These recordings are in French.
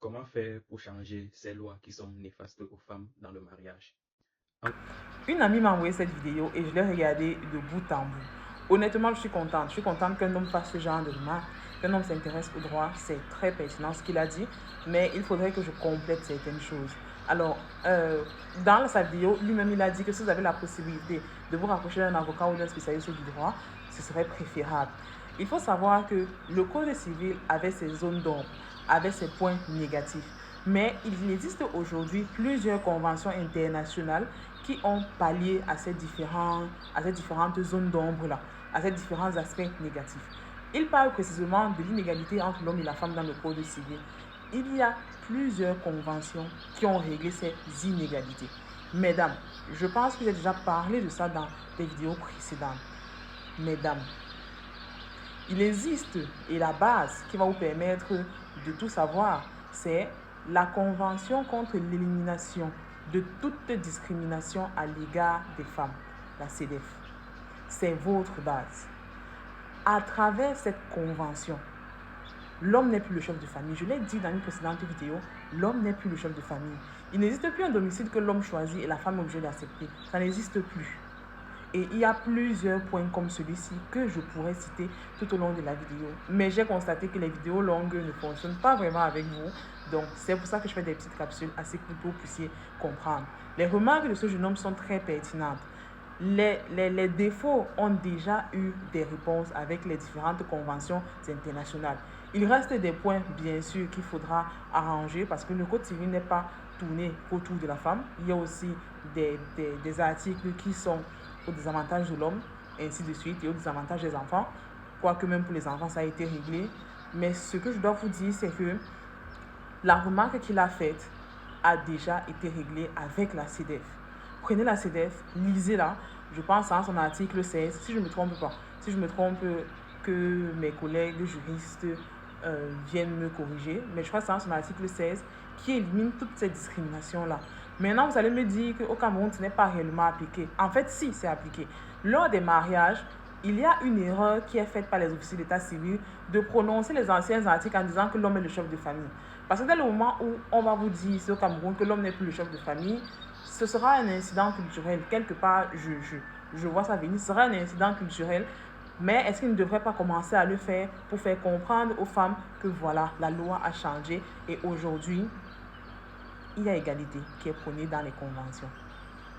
Comment faire pour changer ces lois qui sont néfastes aux femmes dans le mariage? Une amie m'a envoyé cette vidéo et je l'ai regardée de bout en bout. Honnêtement, je suis contente. Je suis contente qu'un homme fasse ce genre de remarques, qu'un homme s'intéresse au droit. C'est très pertinent ce qu'il a dit, mais il faudrait que je complète certaines choses. Alors, dans sa vidéo, lui-même, il a dit que si vous avez la possibilité de vous rapprocher d'un avocat ou d'un spécialiste du droit, ce serait préférable. Il faut savoir que le Code civil avait ses zones d'ombre, avait ses points négatifs. Mais il existe aujourd'hui plusieurs conventions internationales qui ont pallié à ces différentes zones d'ombre-là, à ces différents aspects négatifs. Il parle précisément de l'inégalité entre l'homme et la femme dans le Code civil. Il y a plusieurs conventions qui ont réglé ces inégalités. Mesdames, je pense que j'ai déjà parlé de ça dans des vidéos précédentes. Mesdames, il existe, et la base qui va vous permettre de tout savoir, c'est la Convention contre l'élimination de toute discrimination à l'égard des femmes, la CEDEF. C'est votre base. À travers cette convention, l'homme n'est plus le chef de famille. Je l'ai dit dans une précédente vidéo, l'homme n'est plus le chef de famille. Il n'existe plus un domicile que l'homme choisit et la femme est obligée d'accepter. Ça n'existe plus. Et il y a plusieurs points comme celui-ci que je pourrais citer tout au long de la vidéo. Mais j'ai constaté que les vidéos longues ne fonctionnent pas vraiment avec vous. Donc, c'est pour ça que je fais des petites capsules assez courtes pour que vous puissiez comprendre. Les remarques de ce jeune homme sont très pertinentes. Les défauts ont déjà eu des réponses avec les différentes conventions internationales. Il reste des points, bien sûr, qu'il faudra arranger parce que le Code civil n'est pas tourné autour de la femme. Il y a aussi des articles qui sont au désavantage de l'homme, ainsi de suite, et au désavantage des enfants. Quoique même pour les enfants, ça a été réglé. Mais ce que je dois vous dire, c'est que la remarque qu'il a faite a déjà été réglée avec la CEDEF. Prenez la CEDEF, lisez-la. Je pense à son article 16, si je ne me trompe pas. Si je me trompe, que mes collègues juristes viennent me corriger. Mais je crois que c'est son article 16 qui élimine toutes ces discriminations-là. Maintenant, vous allez me dire qu'au Cameroun, ce n'est pas réellement appliqué. En fait, si, c'est appliqué. Lors des mariages, il y a une erreur qui est faite par les officiers d'état civil de prononcer les anciens articles en disant que l'homme est le chef de famille. Parce que dès le moment où on va vous dire ici au Cameroun que l'homme n'est plus le chef de famille, ce sera un incident culturel. Quelque part, je vois ça venir, ce sera un incident culturel. Mais est-ce qu'il ne devrait pas commencer à le faire pour faire comprendre aux femmes que voilà, la loi a changé et aujourd'hui, il y a égalité qui est prônée dans les conventions.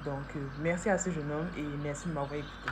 Donc, merci à ce jeune homme et merci de m'avoir écouté.